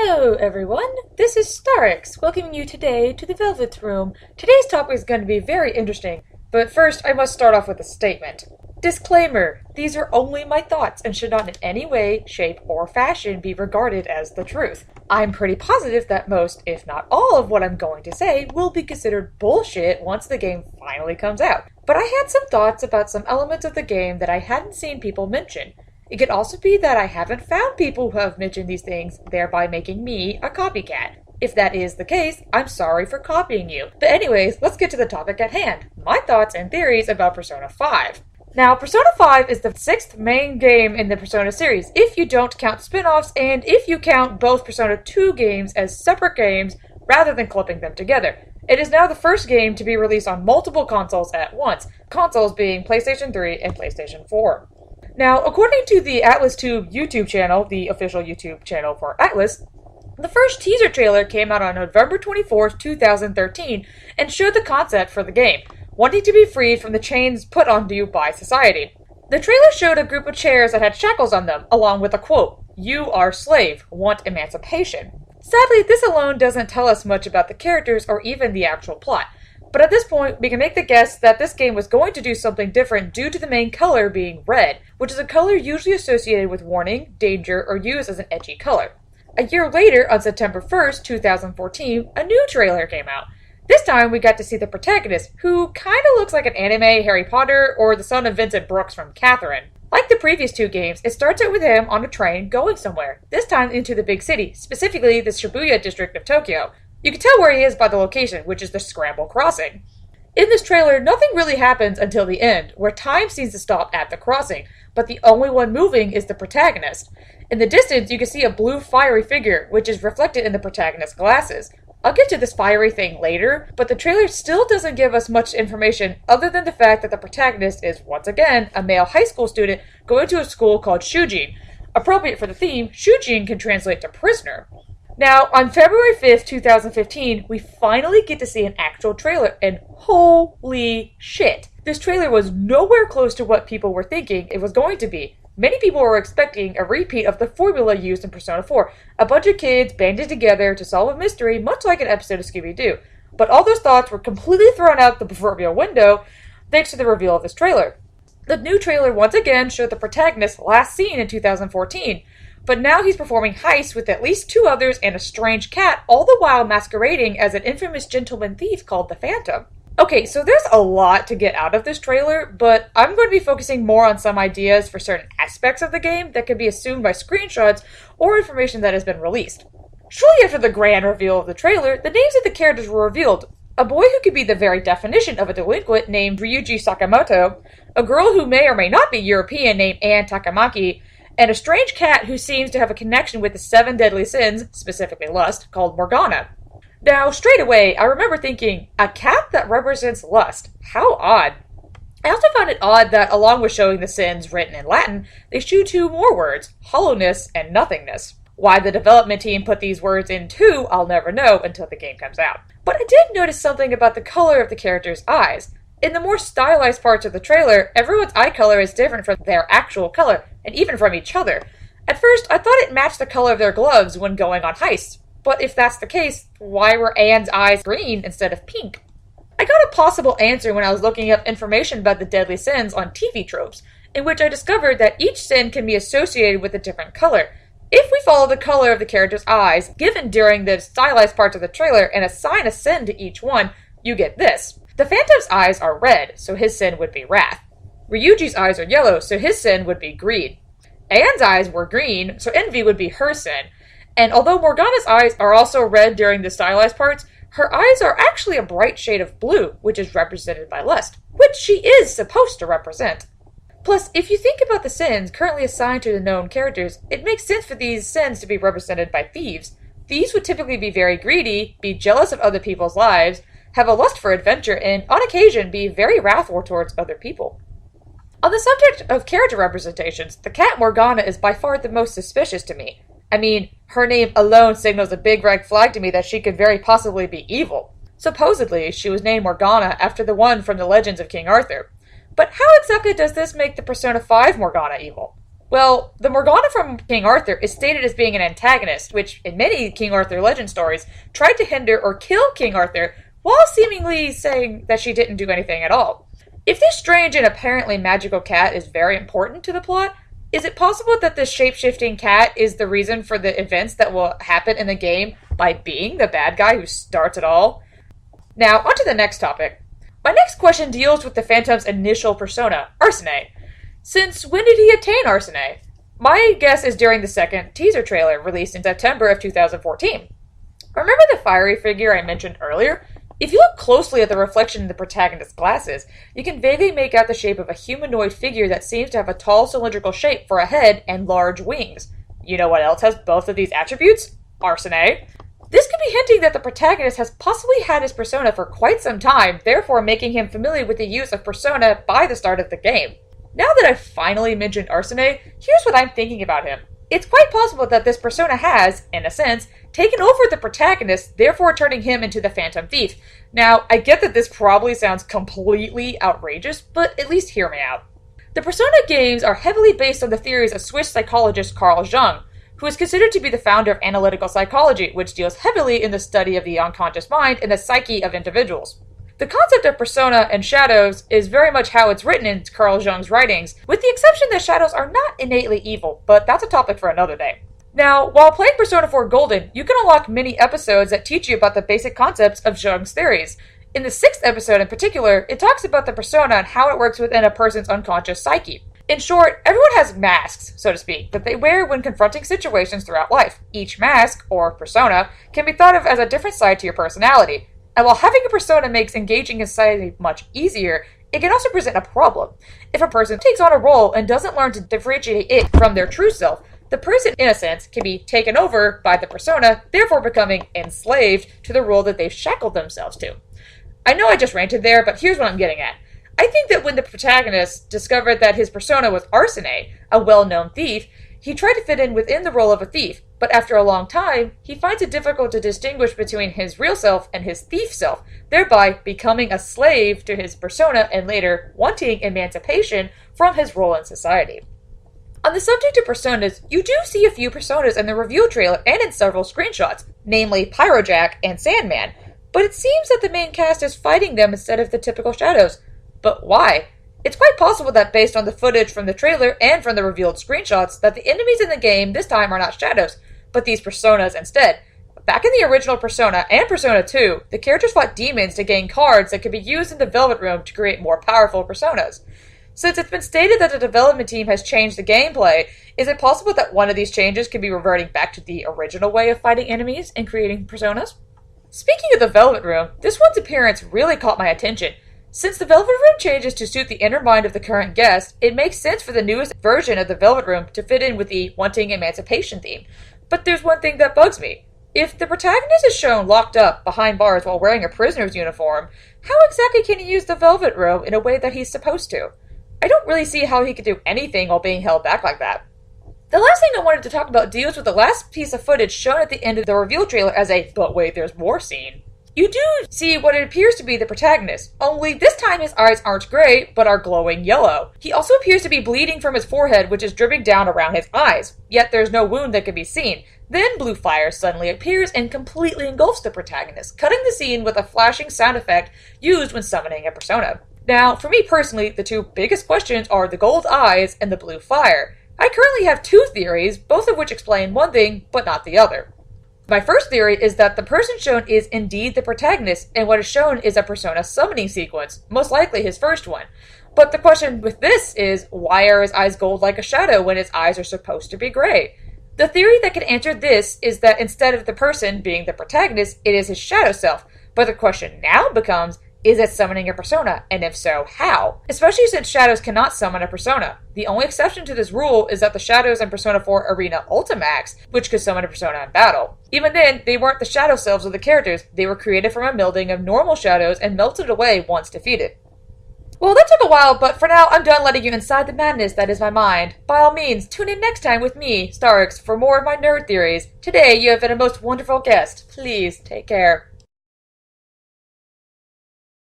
Hello everyone, this is Starix, welcoming you today to the Velvet Room. Today's topic is going to be very interesting, but first I must start off with a statement. Disclaimer, these are only my thoughts and should not in any way, shape, or fashion be regarded as the truth. I'm pretty positive that most, if not all, of what I'm going to say will be considered bullshit once the game finally comes out. But I had some thoughts about some elements of the game that I hadn't seen people mention. It could also be that I haven't found people who have mentioned these things, thereby making me a copycat. If that is the case, I'm sorry for copying you. But anyways, let's get to the topic at hand. My thoughts and theories about Persona 5. Now, Persona 5 is the 6th main game in the Persona series, if you don't count spin-offs, and if you count both Persona 2 games as separate games rather than clumping them together. It is now the first game to be released on multiple consoles at once, consoles being PlayStation 3 and PlayStation 4. Now, according to the AtlasTube YouTube channel, the official YouTube channel for Atlas, the first teaser trailer came out on November 24th, 2013, and showed the concept for the game, wanting to be freed from the chains put on you by society. The trailer showed a group of chairs that had shackles on them, along with a quote, "You are slave, want emancipation." Sadly, this alone doesn't tell us much about the characters or even the actual plot. But at this point, we can make the guess that this game was going to do something different due to the main color being red, which is a color usually associated with warning, danger, or used as an edgy color. A year later, on September 1st, 2014, a new trailer came out. This time, we got to see the protagonist, who kinda looks like an anime Harry Potter or the son of Vincent Brooks from Catherine. Like the previous two games, it starts out with him on a train going somewhere, this time into the big city, specifically the Shibuya district of Tokyo. You can tell where he is by the location, which is the Scramble Crossing. In this trailer, nothing really happens until the end, where time seems to stop at the crossing, but the only one moving is the protagonist. In the distance, you can see a blue fiery figure, which is reflected in the protagonist's glasses. I'll get to this fiery thing later, but the trailer still doesn't give us much information other than the fact that the protagonist is, once again, a male high school student going to a school called Shujin. Appropriate for the theme, Shujin can translate to prisoner. Now, on February 5th, 2015, we finally get to see an actual trailer, and holy shit! This trailer was nowhere close to what people were thinking it was going to be. Many people were expecting a repeat of the formula used in Persona 4, a bunch of kids banded together to solve a mystery, much like an episode of Scooby-Doo. But all those thoughts were completely thrown out the proverbial window, thanks to the reveal of this trailer. The new trailer once again showed the protagonist last seen in 2014, but now he's performing heists with at least two others and a strange cat, all the while masquerading as an infamous gentleman thief called the Phantom. Okay, so there's a lot to get out of this trailer, but I'm going to be focusing more on some ideas for certain aspects of the game that can be assumed by screenshots or information that has been released. Shortly after the grand reveal of the trailer, the names of the characters were revealed. A boy who could be the very definition of a delinquent named Ryuji Sakamoto, a girl who may or may not be European named Anne Takamaki, and a strange cat who seems to have a connection with the 7 deadly sins, specifically lust, called Morgana. Now, straight away, I remember thinking, a cat that represents lust? How odd. I also found it odd that, along with showing the sins written in Latin, they show two more words, hollowness and nothingness. Why the development team put these words in too, I'll never know until the game comes out. But I did notice something about the color of the characters' eyes. In the more stylized parts of the trailer, everyone's eye color is different from their actual color, and even from each other. At first, I thought it matched the color of their gloves when going on heists. But if that's the case, why were Anne's eyes green instead of pink? I got a possible answer when I was looking up information about the deadly sins on TV tropes, in which I discovered that each sin can be associated with a different color. If we follow the color of the character's eyes, given during the stylized parts of the trailer, and assign a sin to each one, you get this. The Phantom's eyes are red, so his sin would be wrath. Ryuji's eyes are yellow, so his sin would be greed. Anne's eyes were green, so envy would be her sin. And although Morgana's eyes are also red during the stylized parts, her eyes are actually a bright shade of blue, which is represented by lust, which she is supposed to represent. Plus, if you think about the sins currently assigned to the known characters, it makes sense for these sins to be represented by thieves. Thieves would typically be very greedy, be jealous of other people's lives, have a lust for adventure, and on occasion be very wrathful towards other people. On the subject of character representations, the cat Morgana is by far the most suspicious to me. I mean, her name alone signals a big red flag to me that she could very possibly be evil. Supposedly, she was named Morgana after the one from the legends of King Arthur. But how exactly does this make the Persona 5 Morgana evil? Well, the Morgana from King Arthur is stated as being an antagonist, which, in many King Arthur legend stories, tried to hinder or kill King Arthur while seemingly saying that she didn't do anything at all. If this strange and apparently magical cat is very important to the plot, is it possible that this shape-shifting cat is the reason for the events that will happen in the game by being the bad guy who starts it all? Now, on to the next topic. My next question deals with the Phantom's initial persona, Arsene. Since when did he attain Arsene? My guess is during the second teaser trailer released in September of 2014. Remember the fiery figure I mentioned earlier? If you look closely at the reflection in the protagonist's glasses, you can vaguely make out the shape of a humanoid figure that seems to have a tall cylindrical shape for a head and large wings. You know what else has both of these attributes? Arsene. This could be hinting that the protagonist has possibly had his persona for quite some time, therefore making him familiar with the use of persona by the start of the game. Now that I've finally mentioned Arsene, here's what I'm thinking about him. It's quite possible that this persona has, in a sense, taken over the protagonist, therefore turning him into the Phantom Thief. Now, I get that this probably sounds completely outrageous, but at least hear me out. The Persona games are heavily based on the theories of Swiss psychologist Carl Jung, who is considered to be the founder of analytical psychology, which deals heavily in the study of the unconscious mind and the psyche of individuals. The concept of persona and shadows is very much how it's written in Carl Jung's writings, with the exception that shadows are not innately evil, but that's a topic for another day. Now, while playing Persona 4 Golden, you can unlock many episodes that teach you about the basic concepts of Jung's theories. In the 6th episode in particular, it talks about the persona and how it works within a person's unconscious psyche. In short, everyone has masks, so to speak, that they wear when confronting situations throughout life. Each mask, or persona, can be thought of as a different side to your personality. And while having a persona makes engaging in society much easier, it can also present a problem. If a person takes on a role and doesn't learn to differentiate it from their true self, the person, in a sense, can be taken over by the persona, therefore becoming enslaved to the role that they've shackled themselves to. I know I just ranted there, but here's what I'm getting at. I think that when the protagonist discovered that his persona was Arsene, a well-known thief, he tried to fit in within the role of a thief, but after a long time, he finds it difficult to distinguish between his real self and his thief self, thereby becoming a slave to his persona and later wanting emancipation from his role in society. On the subject of personas, you do see a few personas in the reveal trailer and in several screenshots, namely Pyrojack and Sandman, but it seems that the main cast is fighting them instead of the typical shadows. But why? It's quite possible that based on the footage from the trailer and from the revealed screenshots, that the enemies in the game this time are not shadows, but these personas instead. Back in the original Persona and Persona 2, the characters fought demons to gain cards that could be used in the Velvet Room to create more powerful personas. Since it's been stated that the development team has changed the gameplay, is it possible that one of these changes could be reverting back to the original way of fighting enemies and creating personas? Speaking of the Velvet Room, this one's appearance really caught my attention. Since the Velvet Room changes to suit the inner mind of the current guest, it makes sense for the newest version of the Velvet Room to fit in with the wanting emancipation theme. But there's one thing that bugs me. If the protagonist is shown locked up behind bars while wearing a prisoner's uniform, how exactly can he use the Velvet Room in a way that he's supposed to? I don't really see how he could do anything while being held back like that. The last thing I wanted to talk about deals with the last piece of footage shown at the end of the reveal trailer as a "but wait, there's more" scene. You do see what it appears to be the protagonist, only this time his eyes aren't gray, but are glowing yellow. He also appears to be bleeding from his forehead, which is dripping down around his eyes, yet there's no wound that can be seen. Then blue fire suddenly appears and completely engulfs the protagonist, cutting the scene with a flashing sound effect used when summoning a persona. Now, for me personally, the two biggest questions are the gold eyes and the blue fire. I currently have two theories, both of which explain one thing, but not the other. My first theory is that the person shown is indeed the protagonist, and what is shown is a persona summoning sequence, most likely his first one. But the question with this is, why are his eyes gold like a shadow when his eyes are supposed to be gray? The theory that can answer this is that instead of the person being the protagonist, it is his shadow self. But the question now becomes, is it summoning a persona? And if so, how? Especially since shadows cannot summon a persona. The only exception to this rule is that the shadows in Persona 4 Arena Ultimax, which could summon a persona in battle. Even then, they weren't the shadow selves of the characters. They were created from a melding of normal shadows and melted away once defeated. Well, that took a while, but for now, I'm done letting you inside the madness that is my mind. By all means, tune in next time with me, starix, for more of my nerd theories. Today, you have been a most wonderful guest. Please, take care.